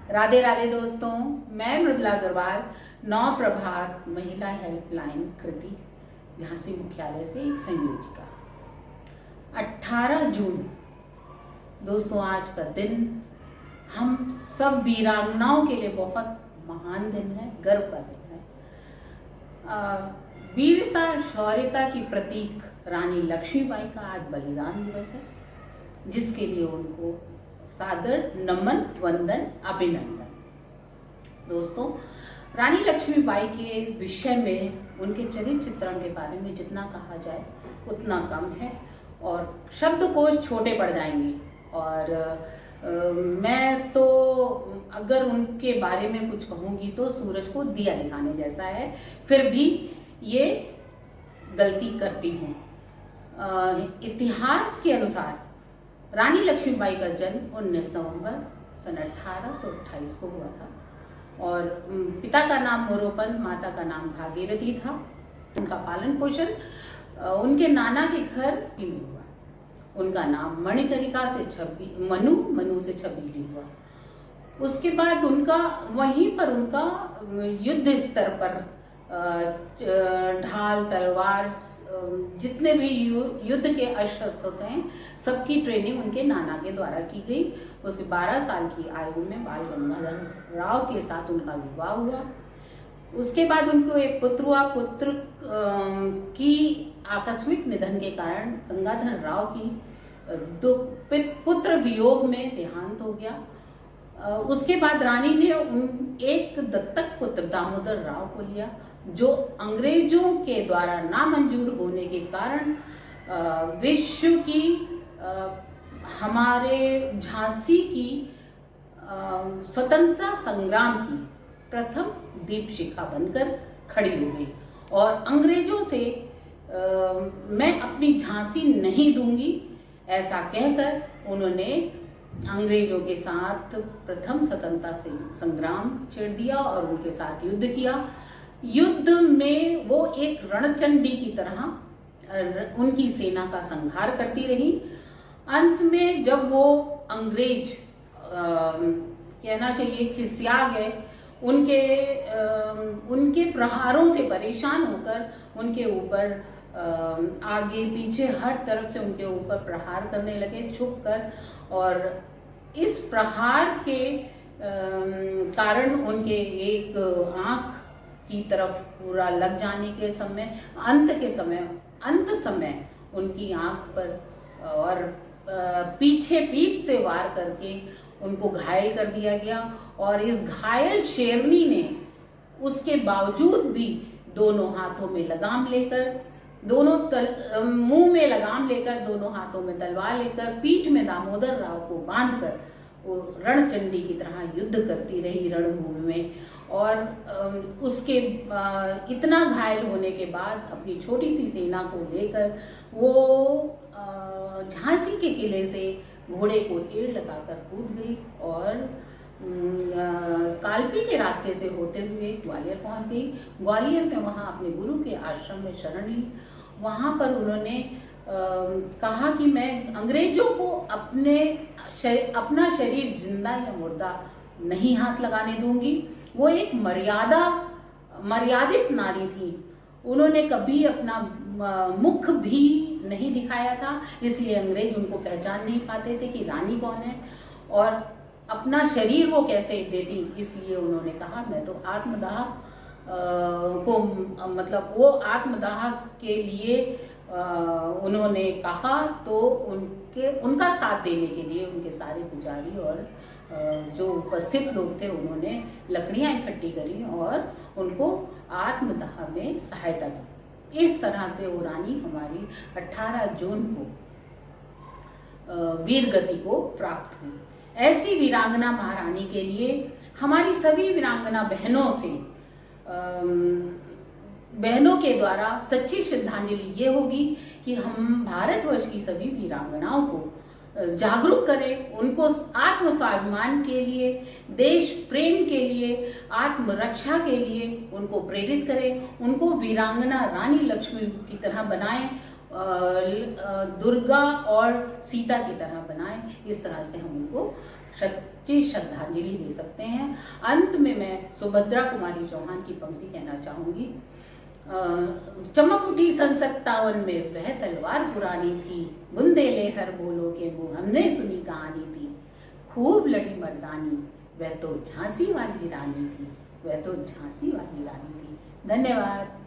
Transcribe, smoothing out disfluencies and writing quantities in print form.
राधे राधे दोस्तों, मैं मृदुला अग्रवाल, नौ प्रभात महिला हेल्पलाइन कृति झांसी मुख्यालय से एक संयोजिका। 18 जून दोस्तों, आज का दिन हम सब वीरांगनाओं के लिए बहुत महान दिन है, गर्व का दिन है। वीरता शौर्यता की प्रतीक रानी लक्ष्मीबाई का आज बलिदान दिवस है, जिसके लिए उनको सादर नमन, वंदन, अभिनंदन। दोस्तों, रानी लक्ष्मीबाई के विषय में, उनके चरित्र चित्रण के बारे में जितना कहा जाए उतना कम है और शब्दकोश छोटे पड़ जाएंगे। और मैं तो अगर उनके बारे में कुछ कहूँगी तो सूरज को दिया दिखाने जैसा है, फिर भी ये गलती करती हूँ। इतिहास के अनुसार रानी लक्ष्मीबाई का जन्म 19 नवंबर सन 1828 को हुआ था और पिता का नाम मोरोपंत, माता का नाम भागीरथी था। उनका पालन पोषण उनके नाना के घर में हुआ। उनका नाम मणिकर्णिका से मनु से छबीली हुआ। उसके बाद उनका वहीं पर उनका युद्ध स्तर पर ढाल, तलवार, जितने भी युद्ध के अस्त्र होते हैं, सबकी ट्रेनिंग उनके नाना के द्वारा की गई। उसके 12 साल की आयु में बाल गंगाधर राव के साथ उनका विवाह हुआ। उसके बाद उनको एक पुत्र हुआ। पुत्र की आकस्मिक निधन के कारण गंगाधर राव की पुत्र वियोग में देहांत हो गया। उसके बाद रानी ने एक दत्तक पुत्र दामोदर राव को लिया, जो अंग्रेजों के द्वारा नामंजूर होने के कारण विश्व की हमारे झांसी की स्वतंत्रता संग्राम की प्रथम दीपशिखा बनकर खड़ी हो गई और अंग्रेजों से मैं अपनी झांसी नहीं दूंगी, ऐसा कहकर उन्होंने अंग्रेजों के साथ प्रथम स्वतंत्रता संग्राम छेड़ दिया और उनके साथ युद्ध किया। युद्ध में वो एक रणचंडी की तरह उनकी सेना का संहार करती रही। अंत में जब वो अंग्रेज कहना चाहिए खिसिया गए, उनके प्रहारों से परेशान होकर उनके ऊपर आगे पीछे हर तरफ से उनके ऊपर प्रहार करने लगे छुप कर। और इस प्रहार के कारण उनके एक आंख की तरफ पूरा लग जाने के समय, अंत समय उनकी आंख पर और पीछे पीठ से वार करके उनको घायल कर दिया गया। और इस घायल शेरनी ने उसके बावजूद भी दोनों हाथों में लगाम लेकर, मुंह में लगाम लेकर, दोनों हाथों में तलवार लेकर, पीठ में दामोदर राव को बांधकर वो रणचंडी की तरह युद्ध करती रही रणभूमि में। और उसके इतना घायल होने के बाद अपनी छोटी सी सेना को लेकर वो झांसी के किले से घोड़े को एड़ लगाकर कूद गई और कालपी के रास्ते से होते हुए ग्वालियर पहुंच गई। ग्वालियर में वहां अपने गुरु के आश्रम में शरण ली। वहां पर उन्होंने कहा कि मैं अंग्रेजों को अपना शरीर जिंदा या मुर्दा नहीं हाथ लगाने दूंगी। वो एक मर्यादित नारी थी। उन्होंने कभी अपना मुख भी नहीं दिखाया था, इसलिए अंग्रेज उनको पहचान नहीं पाते थे कि रानी कौन है और अपना शरीर वो कैसे देती। इसलिए उन्होंने कहा मैं तो आत्मदाह को, मतलब वो आत्मदाह के लिए उन्होंने कहा, तो उनका साथ देने के लिए उनके सारे पुजारी और जो उपस्थित लोग थे उन्होंने लकड़ियां इकट्ठी करी और उनको आत्मदाह में सहायता की। इस तरह से वो रानी हमारी 18 जून को वीर गति को प्राप्त हुई। ऐसी वीरांगना महारानी के लिए हमारी सभी वीरांगना बहनों के द्वारा सच्ची श्रद्धांजलि ये होगी कि हम भारतवर्ष की सभी वीरांगनाओं को जागरूक करें, उनको आत्म स्वाभिमान के लिए, देश प्रेम के लिए, आत्मरक्षा के लिए उनको प्रेरित करें, उनको वीरांगना रानी लक्ष्मी की तरह बनाएं, दुर्गा और सीता की तरह बनाएं। इस तरह से हम उनको सच्ची श्रद्धांजलि दे सकते हैं। अंत में मैं सुभद्रा कुमारी चौहान की पंक्ति कहना चाहूँगी। चमक उठी सन 57 में वह तलवार पुरानी थी, बुंदेले हर बोलो के मुँह हमने सुनी कहानी थी, खूब लड़ी मर्दानी वह तो झांसी वाली रानी थी, वह तो झांसी वाली रानी थी। धन्यवाद।